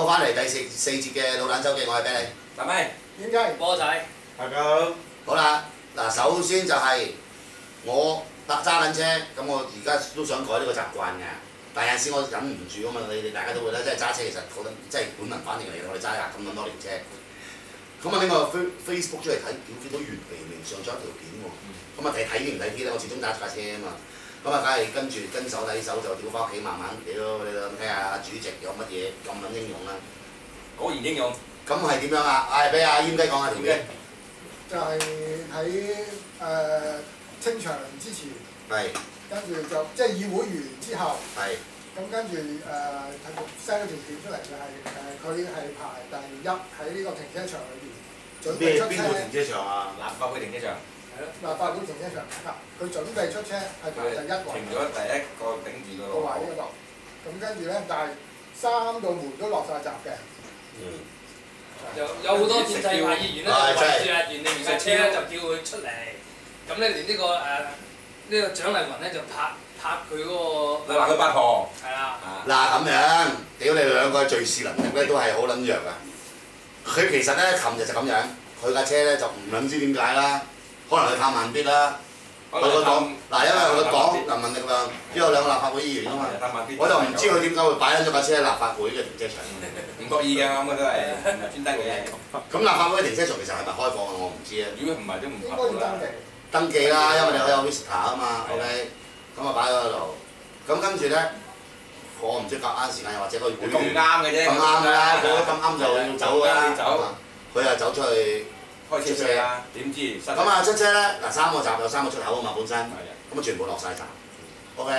好，翻嚟第四節嘅老闆周記，我係俾你。係咪？點解？波仔。大家好啦，嗱，首先就係我揸緊車，咁我而家都想改呢個習慣嘅。但有陣時我忍唔住啊嘛，你哋大家都會啦，即係揸車其實好即係本能反應嚟嘅。我哋揸咁多年車，咁啊拎個 Facebook 出嚟睇，見到原嚟明上咗一條片喎。咁啊睇唔睇啲咧？我始終揸架車啊嘛。咁啊，梗係跟手睇手就屌翻屋企，慢慢屌你睇下主席有乜嘢咁撚英勇啦。果然英勇。咁係點樣啊？俾阿閹雞講下條片。就係喺清場之前，係。跟住就即係議會完之後，係。咁跟住send 咗條片出嚟，就係佢係排第一喺呢個停車場裏邊準備出車。邊個停車場啊？立法會停車場。係咯。立法會停車場佢準備出車係排第一位。停咗第一個頂住個位嗰度，咁跟住咧，但係3道門都落晒閘嘅。有好多建制派議員咧，圍住阿袁利明架車咧，就叫佢出嚟。咁咧，連呢個蔣麗芸咧就拍佢嗰個。話佢八婆。係啦。嗱咁樣，屌你兩個敘事能力咧都係好撚弱啊！佢其實咧，琴日就咁樣，佢架車咧就唔撚知點解啦，可能佢太慢啲啦。佢個黨嗱，因為佢個黨人民力量都有2個立法會議員啊嘛，我就唔知佢點解會擺緊咗架車喺立法會嘅停車場。唔覺意㗎，咁啊都係唔係專登嘅。咁立法會嘅停車場其實係咪開放嘅？我唔知啊。如果唔係都唔應該要登記。登記啦，因為你有 visitor 啊嘛 ，OK， 咁啊擺咗喺度。咁跟住咧，我唔知夾啱時間，又或者個會員咁啱嘅啫。咁啱㗎啦，佢咁啱就要走㗎啦。走。佢又走出去。開車車啦，點知？咁啊出車咧，嗱3個閘有3個出口啊嘛，本身，咁啊全部落晒閘 ，OK。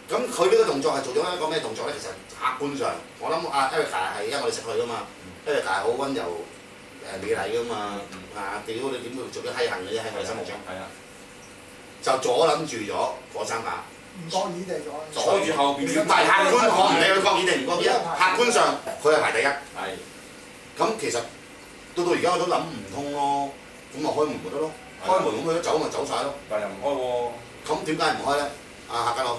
咁佢呢個動作係做咗一個咩動作咧？其實客觀上，我諗阿 Erica 係因為我哋識佢噶嘛 ，Erica 係好温柔美麗噶嘛，屌你點會做啲閪行嘅啫喺我哋心目中。係啊。就阻撚住咗嗰3架。唔覺意地咗。阻住後邊。唔係客觀，我唔理佢覺意定唔覺意啊，客觀上佢係排第一。係。咁其實。到而家我都諗唔通咯，咁咪開門咪得咯，開門咁佢一走咪走晒咯。但又唔開喎。咁點解唔開咧？客家佬。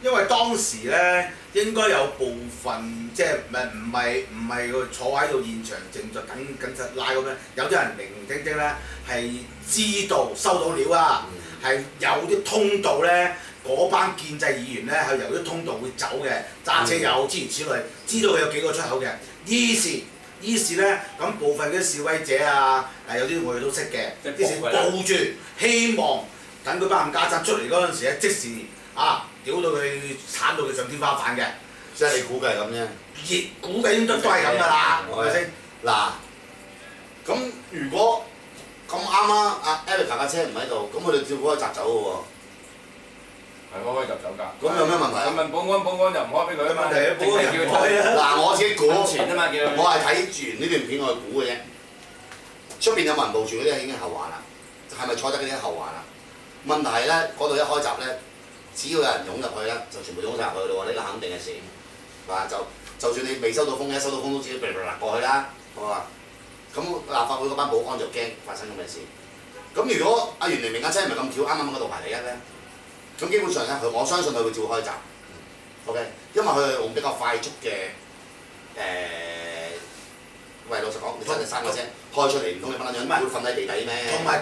因為當時咧應該有部分即係唔係佢坐喺度現場靜在緊實拉咁樣，有啲人明明咧係知道收到料啊，係有啲通道咧，嗰班建制議員咧係由啲通道會走嘅，揸車有諸如此類，知道佢有幾個出口嘅，於是咧，咁部分嘅示威者啊，有啲我哋都識嘅，於是報住，希望等佢班冚家鏟出嚟嗰陣時咧，即時屌到佢鏟到佢上天花板嘅。即係你估計係咁啫。估計應該都係咁㗎啦，係咪先？嗱，咁如果咁啱啊，阿 Erica 架車唔喺度，咁佢哋照開閘走嘅喎。係我可以入走㗎。咁有咩問題啊？問保安就唔開俾佢啊嘛。保安叫佢開啊。嗱，我自己估，我係睇住呢段片我去估嘅啫。出邊有冇人佈住嗰啲已經後話啦，係咪坐得嗰啲後話啦？問題係咧，嗰度一開閘咧，只要有人湧入去咧，就全部湧晒入去咯喎，呢個肯定係事。嗱，就算你未收到風，一收到風都知噼哩啪啦過去啦，好嘛？咁立法會嗰班保安就驚發生咁嘅事。咁如果阿袁黎明架車唔係咁巧，啱啱嗰度排第一咧？咁基本上咧，我相信佢會照開閘 ，OK， 因為佢係用比較快速嘅喂，老實講，你真係3個車開出嚟，唔通你乜撚樣會瞓喺地底咩？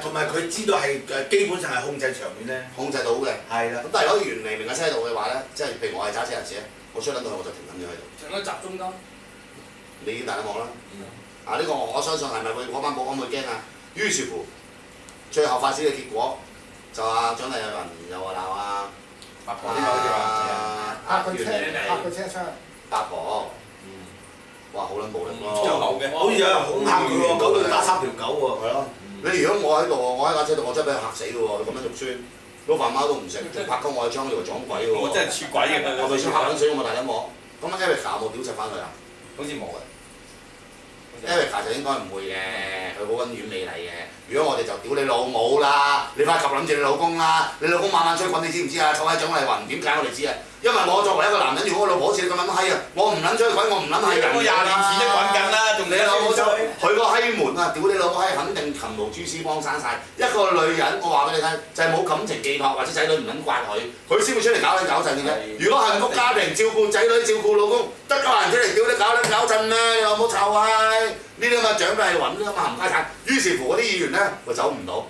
同埋佢知道係基本上係控制場面咧，控制到嘅。係啦。咁但係如果袁黎明架車喺度嘅話咧，即係譬如我係揸車人士咧，我出撚到去我就停撚咗喺度。停喺閘中間。你已經大家望啦。呢個我相信係咪會嗰班保安會驚啊？於是乎，最後發展嘅結果。就蔣麗芸又話鬧八婆呢個好似話，拍佢車窗。八婆，哇好撚暴力咯！好似有人恐嚇佢喎，狗要打3條狗喎。係咯，你如果我喺度，我喺架車度，我真係俾佢嚇死嘅喎！你咁樣肉酸，撈飯貓都唔食，仲拍鳩我喺窗嗰度撞鬼嘅喎！我真係似鬼嘅，我咪先嚇撚死我咪大撚鑊。咁 Erica 有冇屌柒翻佢啊？好似冇嘅。Erica 就應該唔會嘅，佢好溫軟美麗嘅。如果我哋就屌你老母啦，你快及諗住你老公啦，你老公晚晚吹滾，你知唔知啊？坐喺蔣麗芸點解我哋知啊？因為我作為一個男人，如果我老婆好似你咁撚閪啊，我唔撚出去滾，我唔撚係人。我20年前都滾緊啦，仲你老母就佢個閪門啊！屌你老母閪，肯定擒無蛛絲幫生晒。一個女人，我話俾你聽，就係冇感情寄託，或者仔女唔撚刮佢，佢先會出嚟搞撚搞震嘅啫。如果幸福家庭照顧仔女、照顧老公，得個人出嚟屌你搞撚搞震咩？你老母臭閪！呢啲咁嘅獎都係揾㗎嘛，冚家產。於是乎嗰啲議員咧，就走唔到，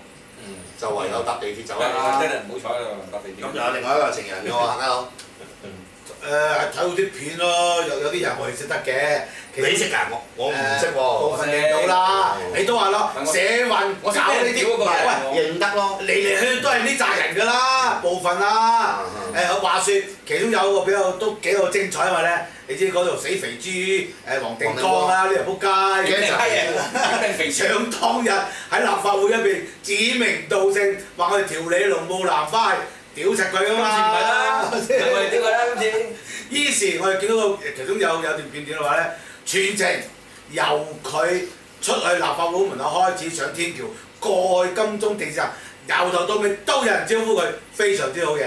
就唯有搭地鐵走啦。真係唔好彩啦，搭地鐵。咁仲有另外一個情人嘅喎，客家佬。睇到啲片咯，有啲人我哋識得嘅。你識㗎？我唔識喎。部分認到啦，你都話咯，社運我搞呢啲，唔係喂，認得咯。嚟嚟去去都係呢扎人㗎啦，部分啦。話説其中有個比較都幾個精彩，因為咧，你知嗰度死肥豬黃定光啦，呢條撲街嘅就上當日喺立法會入邊指名道姓話我哋條理龍務蘭花屌柒佢㗎嘛。唔係啦，唔係我哋屌佢啦今次。於是我哋見到個其中有段片段嘅話咧，全程由佢出去立法會門口開始上天橋，過去金鐘地鐵站，由頭到尾都有人招呼佢，非常之好嘅。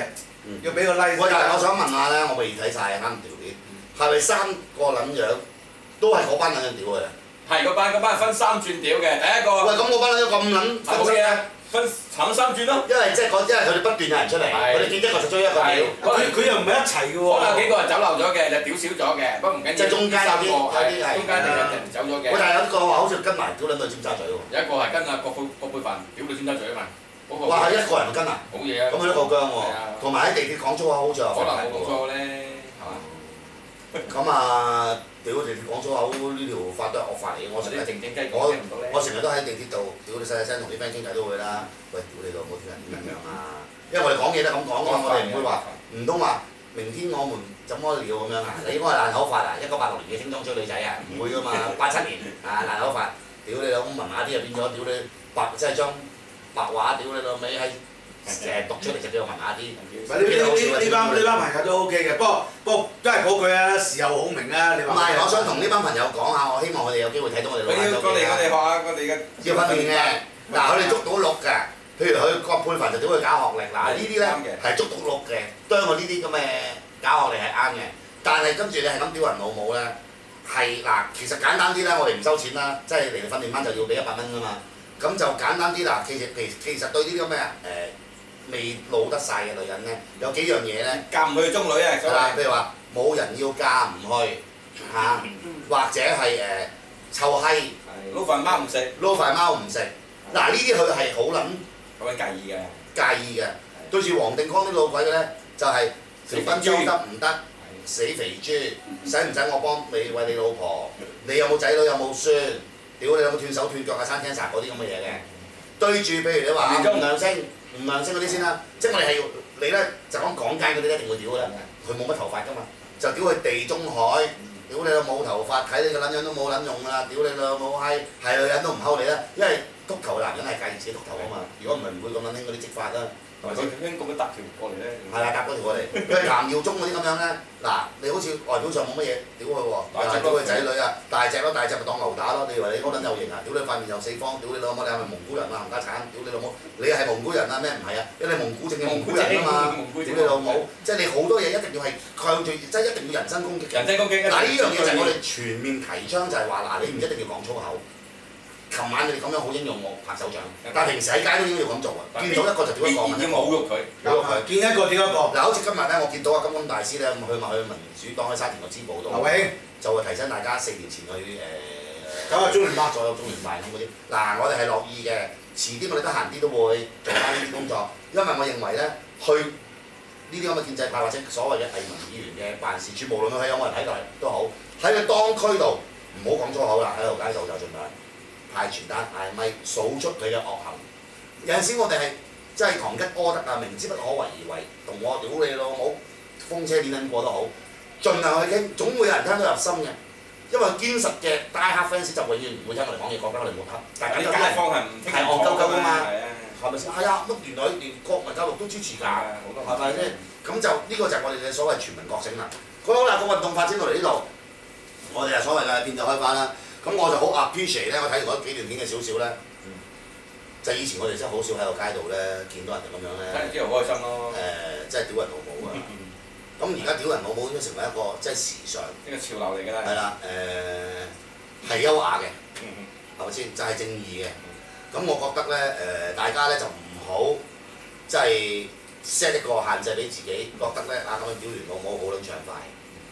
要俾個 like。喂，但係我想問下咧，我未睇晒啱條片，係咪3個撚樣都係嗰班撚樣屌嘅？係嗰班分3轉屌嘅，第一個。喂，咁嗰班撚樣咁撚好嘢啊！分慘3轉咯。因為即係因為佢哋不斷有人出嚟，佢哋見一個就追一個屌。佢又唔係一齊嘅喎。可能有幾個人走漏咗嘅，就屌少咗嘅，不過唔緊要。即係中間有啲係中間有人走咗嘅。喂，但係有一個話好似跟埋屌撚到尖沙咀喎。有一個係跟阿郭貝凡屌到尖沙咀啊嘛。哇！係一個人跟啊？好嘢啊！咁佢都夠僵喎。同埋喺地鐵講粗口好似又可能冇講錯咧，係嘛？咁啊，屌地鐵講粗口呢條法都係惡法嚟嘅，我成日我成日都喺地鐵度屌你細細聲同啲 friend 傾偈都會啦。喂，屌你老母啲人點樣啊？因為我哋講嘢都咁講㗎嘛，我哋唔會話唔通話明天我們怎麼了咁樣啊？你應該係爛口法啊！1986年嘅青裝追女仔啊，唔會㗎嘛。87年啊爛口法，屌你老母文雅啲就變咗屌你即係將白話屌你老味喺讀出嚟就叫做文雅啲。呢班朋友都 OK 嘅，不過都係嗰句啊，時候好明啊，你話。唔係，我想同呢班朋友講下，我希望佢哋有機會睇到我哋老闆我哋學下我哋嘅。要訓練嘅，嗱佢哋捉到鹿㗎，譬如佢郭佩凡就點去搞學歷，嗱呢啲咧係捉到鹿嘅，當我呢啲咁嘅搞學歷係啱嘅，但係跟住你係咁屌人老母咧，係嗱其實簡單啲咧，我哋唔收錢啦，即係嚟訓練班就要俾100蚊㗎嘛，咁就簡單啲啦，其實對呢啲咁嘅未老得晒嘅女人咧，有幾樣嘢咧，嫁唔去中女啊，係啦，譬如話冇人要嫁唔去嚇，或者係臭閪，撈飯貓唔食，撈飯貓唔食，嗱呢啲佢係好撚咁樣介意嘅，介意嘅。對住黃定光啲老鬼嘅咧，就係條賓州得唔得？死肥豬，使唔使我幫你餵你老婆？你有冇仔女有冇孫？屌你有冇斷手斷腳啊？生 cancer 嗰啲咁嘅嘢嘅。對住譬如你話吳亮星嗰啲先啦，即係我哋係要你咧就講港街嗰啲一定會屌嘅啦，佢冇乜頭髮㗎嘛，就屌佢地中海，屌你老母頭髮，睇你個撚樣都冇撚用㗎啦，屌你老母閪，係女人都唔溝你啦，因為禿頭嘅男人係介意自己禿頭啊嘛，如果唔係唔會咁撚興嗰啲直髮啦。或者興咁樣搭條過嚟咧。係啦，搭嗰條過嚟。因為譚耀宗嗰啲咁樣咧，嗱你好似外表上冇乜嘢，屌佢喎，又係屌佢仔女啊，大隻咯，大隻咪當牛打咯。你以為你嗰撚有型啊？屌你塊面又四方，屌你老母，你係咪蒙古人啊？冚家產，屌你老母，你係蒙古人啊？咩唔係啊？因為你蒙古症嘅蒙古人啊嘛，屌你老母，即係你好多嘢一定要係向住，即係一定要人身攻擊嘅。人身攻擊。嗱呢樣嘢就係我哋全面提倡，就係話嗱，你唔一定要講粗口。琴晚你哋咁樣好英勇我拍手掌，但係平時喺街都應該要咁做啊！見到一個就屌一個，要侮辱佢，見一個屌一個。嗱，好似今日咧，我見到阿金金大師咧，去民主黨喺沙田個支部度，就會提醒大家4年前去搞下中聯辦，左右中聯辦咁嗰啲。嗱，我哋係樂意嘅，遲啲我哋得閒啲都會做翻呢啲工作，因為我認為咧，去呢啲咁嘅建制派或者所謂嘅藝文議員嘅辦事處，無論佢有冇人喺度都好，喺個當區度唔好講粗口啦，喺條街度就盡量。派傳單，係咪數出佢嘅惡行？有陣時我哋係真係狂吉柯德啊，明知不可為而為，同我屌你老母，風車點撚過都好，盡量去傾，總會有人聽到入心嘅。因為堅實嘅 die hard fans 就永遠唔會聽我哋講嘢，覺得我哋冇黑。但係啲街坊係戇鳩鳩㗎嘛，係咪先？係啊，乜原來連國民教育都支持㗎，係咪先？咁就呢個就係我哋嘅所謂全民覺醒啦。好啦，個運動發展到嚟呢度，我哋係所謂嘅變就開花啦。咁我就好 appreciate 咧，我睇完嗰幾段片嘅少少咧，就以前我哋真係好少喺個街度咧見到人哋咁樣咧，睇完之後開心咯。真係屌人老母啊！咁而家屌人老母已經成為一個即係時尚，呢個潮流嚟㗎啦。係啦係優雅嘅，嗯係咪先？就係正義嘅。咁我覺得咧大家咧就唔好即係 set 一個限制俾自己，覺得咧咁樣屌完老母好撚暢快。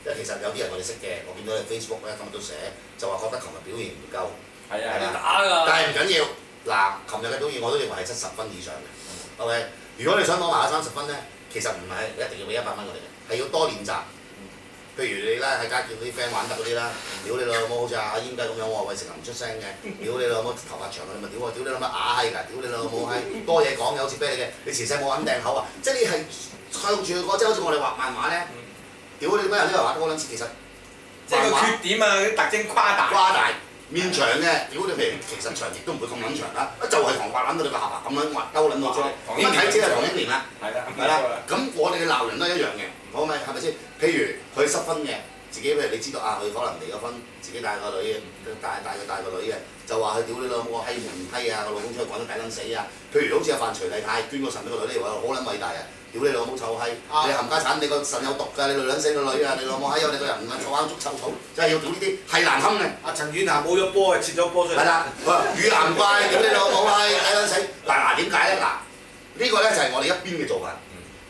因為其實有啲人我哋識嘅，我見到你 Facebook 咧今日都寫，就話覺得琴日表現唔夠。係啊係啊。打㗎。但係唔緊要，嗱，琴日嘅表現我都認為係70分以上嘅。OK，如果你想攞埋30分咧，其實唔係一定要俾100蚊我哋嘅，係要多練習。譬如你咧喺街見啲 friend 玩得嗰啲啦，屌你老母好似阿煙雞咁樣喎，喂成日唔出聲嘅，屌你老母頭髮長你咪屌我，屌你老母啞閪㗎，屌你老母閪，多嘢講嘅好似啤你嘅，你前世冇揾掟口啊！即係你係向住個，即係好似我哋畫漫畫咧，屌你咩人呢個畫多撚次，其實即係個缺點啊，啲特徵誇大。面長嘅，屌你譬如其實長亦都唔會咁撚長啦，就係唐畫撚到你個下巴咁樣畫兜撚到出嚟，咁睇只係唐英年啦，係啦，咁我哋嘅鬧人都係一樣嘅，好咪係咪先？譬如佢失婚嘅，自己譬如你知道啊，佢可能離咗婚，自己帶個女嘅，帶個女嘅，就話佢屌你老母個閪唔閪啊，個老公出去趕得抵撚死啊！譬如好似阿范徐麗泰捐個腎俾個女，你話好撚偉大啊！屌你老母臭閪！你冚家產，你個腎有毒㗎，你女撚死個女啊！你老母閪有你個人唔係坐啱捉臭草，真係要屌呢啲係難堪嘅。阿陳婉霞冇咗波啊，切咗波出嚟。係啦，乳難怪，屌你老母閪，抵撚死！嗱點解咧？嗱呢個咧就係我哋一邊嘅做法。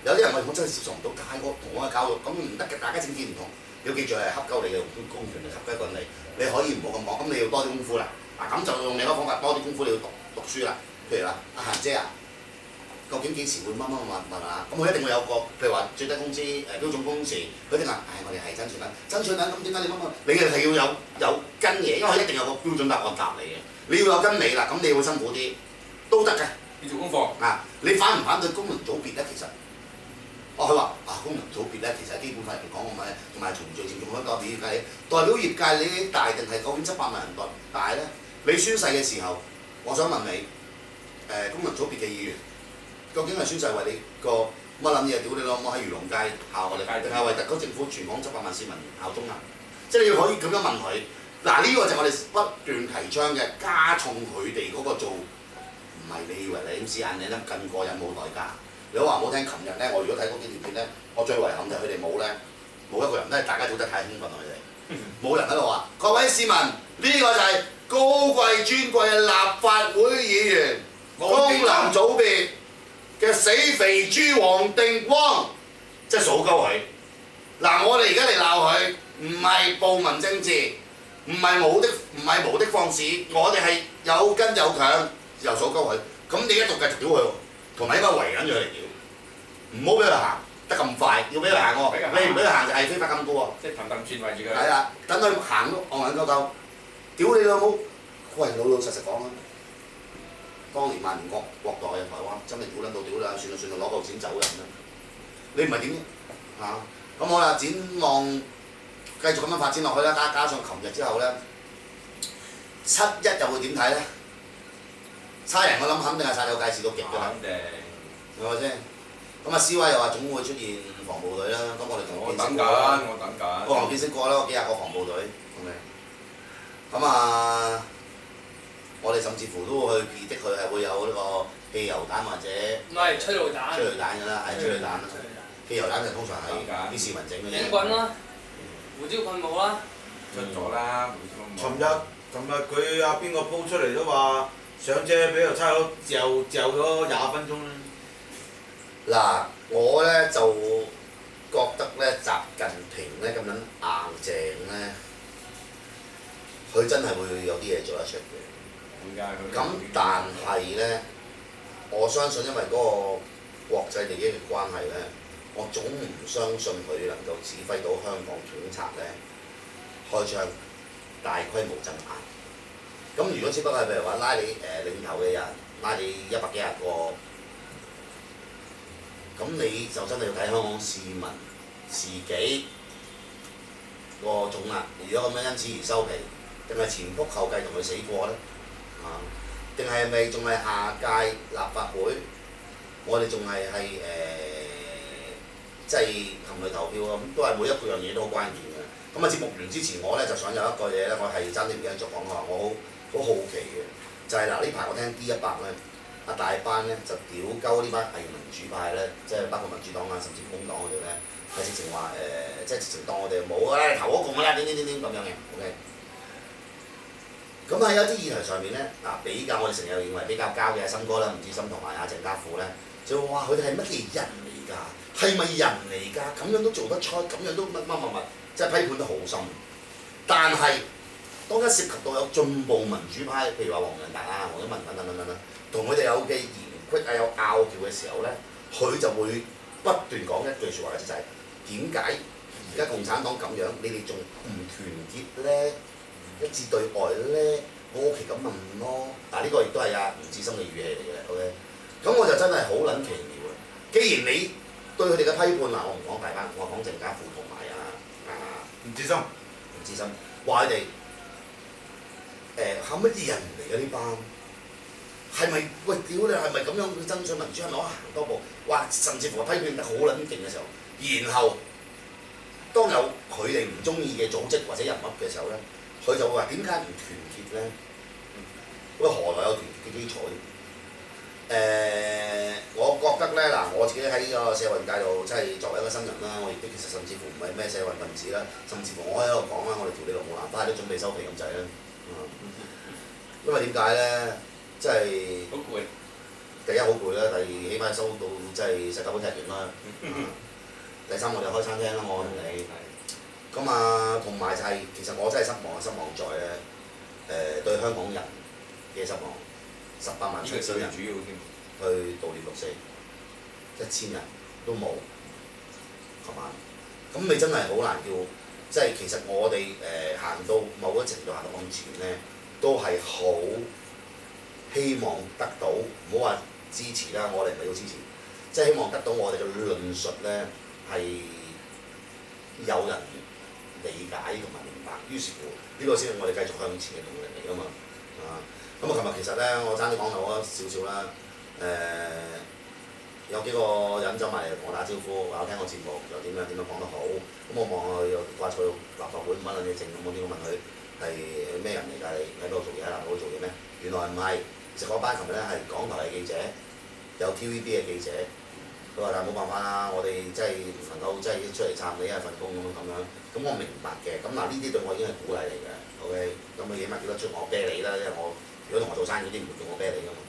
有啲人我真係接受唔到，太過同我嘅教育，咁唔得嘅，大家政見唔同。要記住係恰鳩你嘅公權嚟，恰雞滾你。你可以唔好咁講，咁你要多啲功夫啦。嗱咁就用另一個方法，多啲功夫你要讀書啦。譬如話阿嫻姐啊。究竟幾時會乜啊？咁佢一定會有個，譬如話最低工資標準工時，佢一定話，我哋係爭取緊，咁點解你乜？你係要有跟嘢，因為佢一定有個標準答案答你嘅。你要有跟你啦，咁你會辛苦啲，都得嘅。要做功課。你反唔反對功能組別咧？其實，佢話功能組別咧，其實喺基本法入邊講過咩？同埋從罪證仲可以代表業界，代表業界你大定係究竟700萬人大咧？你宣誓嘅時候，我想問你，功能組別嘅議員。究竟係宣誓為你個乜撚嘢？屌你老母喺漁農界效我哋，定係為特區政府全港700萬市民效忠啊？即係你可以咁樣問佢。嗱呢個就係我哋不斷提倡嘅，加重佢哋嗰個做，唔係你以為你試眼你咧更過癮冇代價。你話唔好聽，琴日咧我如果睇嗰幾條片咧，我最遺憾就係佢哋冇咧，冇一個人都係大家做得太興奮佢哋，冇人喺度話各位市民呢個就係高貴尊貴嘅立法會議員功能組別。嘅死肥豬黃定光，即係數鳩佢。嗱，我哋而家嚟鬧佢，唔係暴民政治，唔係無的放矢，我哋係有根有強，又數鳩佢。咁你一度繼續屌佢喎，同埋應該圍緊住佢嚟屌，唔好俾佢行得咁快，要俾佢行喎。你唔俾佢行就係非法禁錮喎。即係氹氹轉圍住佢。係啦，等佢行都戇戇鳩鳩，屌你老母！喂，老實講啦。當年萬年國代嘅台灣真係屌撚到屌啦，算啦攞嚿錢走人啦！你唔係點嚇？咁好啦，展望繼續咁樣發展落去啦，加上琴日之後咧，7·1又會點睇咧？差人我諗肯定係殺有界事到極㗎啦，係咪先？咁CY又話總會出現防暴隊啦，咁我哋同見識過啦，我等緊。我同見識過啦，幾廿個防暴隊咁我哋甚至乎都會去 predict佢係會有呢個汽油彈或者唔係催淚彈㗎啦，係催淚彈啦。汽油彈就通常係啲市民整嘅啫。警棍啦，胡椒噴霧啦。出咗啦，尋日佢阿邊個 po 出嚟都話上車俾個差佬嚼咗20分鐘啦。嗱，我咧就覺得咧習近平咧咁樣硬淨咧，佢真係會有啲嘢做得出嘅。咁但係咧，我相信因為嗰個國際利益嘅關係咧，我總唔相信佢能夠指揮到香港警察咧開槍大規模鎮壓。咁如果只不過係譬如話拉你領頭嘅人，拉你100幾廿個，咁你就真係要睇香港市民自己個種啦。如果咁樣因此而收皮，定係前仆後繼同佢死過咧？定係咪仲係下屆立法會？我哋仲係即係含淚投票咁，都係每一個樣嘢都好關鍵嘅。咁節目完之前，我咧就想有一個嘢咧，我係爭啲唔記得咗講啊！我好好奇嘅，就係呢排我聽 D100咧，大班咧就屌鳩呢班偽民主派咧，即係包括民主黨啊，甚至工黨嗰度咧，係直情話即係直情當我哋冇啦，投嗰共啦，點咁樣嘅 ，OK。咁喺有啲議題上面咧，比較我哋成日認為比較交嘅新哥啦，吳志森同埋阿鄭家富咧，就話佢哋係乜嘢人嚟㗎？係咪人嚟㗎？咁樣都做得出，咁樣都乜，即係批判得好深。但係當一涉及到有進步民主派，譬如話黃仁達啊、黃毓民等，同佢哋有嘅言隙啊、有拗撬嘅時候咧，佢就會不斷講一句説話，就係點解而家共產黨咁樣，你哋仲唔團結咧？一致對外咧，我好奇咁問咯。呢個亦都係阿吳志森嘅語氣嚟嘅 ，OK。咁我就真係好撚奇妙啊！既然你對佢哋嘅批判我唔講大班，我講鄭家富同埋吳志森，話佢哋係乜嘢人嚟嘅呢班？係咪喂屌你係咪咁樣去爭取民主？係咪我行多步？哇！甚至乎批判得好撚勁嘅時候，然後當有佢哋唔中意嘅組織或者人物嘅時候咧，佢就會話點解唔團結咧？喂，何來有團結嘅基礎？我覺得咧我自己喺呢個社運界度，即係作為一個新人啦，我亦都其實甚至乎唔係咩社運分子啦，甚至乎我喺度講啦，我哋條理路冇蘭花都準備收皮咁滯啦。因為點解咧？即係好攰。第一好攰啦，第二起碼收到即係世界盃踢完啦。第三我哋開餐廳啦，我同你。咁同埋就係其實我真係失望在咧對香港人嘅失望，18萬7千人主要添去悼念6·4，1000人都冇，係嘛？咁你真係好難叫，即係其實我哋行到某一程度行到咁前咧，都係好希望得到，唔好話支持啦，我哋唔係要支持，即係希望得到我哋嘅論述咧係有人理解同埋明白，於是乎呢個先係我哋繼續向前嘅動力嚟㗎嘛。咁琴日其實咧，我爭啲講漏咗少少啦。有幾個人走埋嚟同我打招呼，話我聽個節目又點樣講得好。咁我望佢又掛坐立法會乜撚嘢證，咁我點解問佢係咩人嚟㗎？你喺度做嘢喺立法會做嘢咩？原來唔係，其實嗰班琴日咧係港台嘅記者，有 TVB 嘅記者。佢話：但係冇辦法啦，我哋即係唔能夠即係出嚟撐你一份工咁樣。咁我明白嘅。咁呢啲對我已經係鼓勵嚟嘅。OK， 咁佢起碼叫得出我啤你啦，因為我如果同我做生意啲唔會叫我啤你㗎嘛。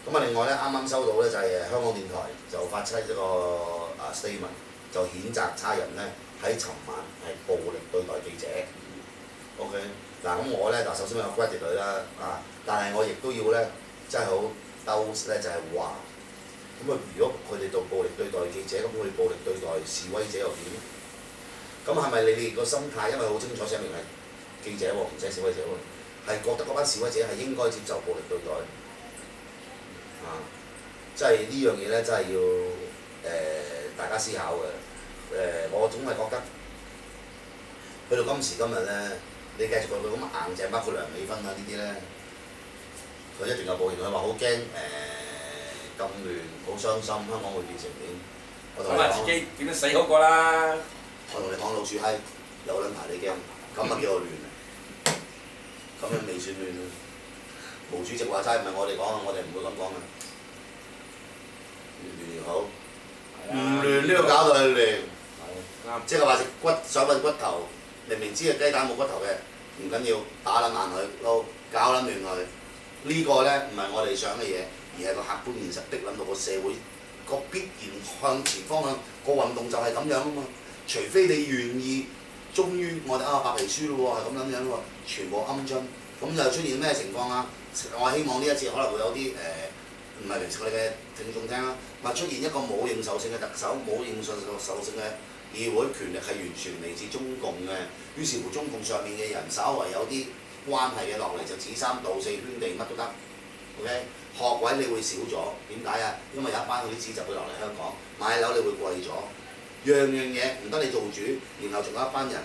咁另外咧，啱啱收到咧就係香港電台就發出一個statement， 就譴責差人咧喺尋晚係暴力對待記者。OK， 咁我咧首先有 credit 佢啦，但係我亦都要咧真係好兜咧，就係話。咁如果佢哋做暴力對待記者，咁佢哋暴力對待示威者又點？咁係咪你哋個心態？因為好清楚寫明係記者喎，唔使示威者喎，係覺得嗰班示威者係應該接受暴力對待？即係呢樣嘢咧，真係要大家思考嘅。我總係覺得去到今時今日咧，你繼續佢咁硬淨，包括梁美芬啊呢啲咧，佢一定有報應。佢話好驚咁亂，好傷心，香港會變成點？我同你講，自己點樣死好過啦！我同你講，老鼠閪有撚排你驚，咁啊叫做亂，咁樣未算亂。毛主席話齋唔係我哋講，我哋唔會咁講嘅。亂好，唔亂都要搞到佢亂。即係話食骨想揾骨頭，明明知係雞蛋冇骨頭嘅，唔緊要，打撚爛佢，撈搞撚亂佢。呢個咧唔係我哋想嘅嘢。而係個客觀現實逼撚到個社會個必然向前方向個運動就係咁樣啊嘛！除非你願意，終於我哋白皮書咯喎，係咁樣喎，全部鵪鶉，咁又出現咩情況啊？我希望呢一次可能會有啲唔係平時我哋嘅聽眾聽啦，話出現一個冇認受性嘅特首，冇認受性嘅議會權力係完全嚟自中共嘅，於是乎中共上面嘅人稍為有啲關係嘅落嚟就指三道四圈地乜都得 ，OK？學位你會少咗，點解啊？因為有一班嗰啲資就會落嚟香港買樓，你會貴咗，樣嘢唔得你做主，然後仲有一班人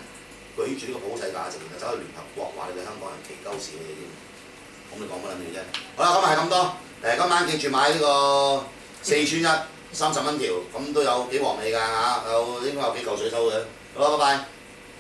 舉住呢個普世價值，然後走去聯合國話你哋香港人奇鳩事嘅嘢添，咁你講乜撚嘢啫？好啦，今日係咁多，今晚記住買呢個4串1 30蚊條，咁都有幾鑊味㗎嚇，應該有幾嚿水收嘅，好啦，拜拜。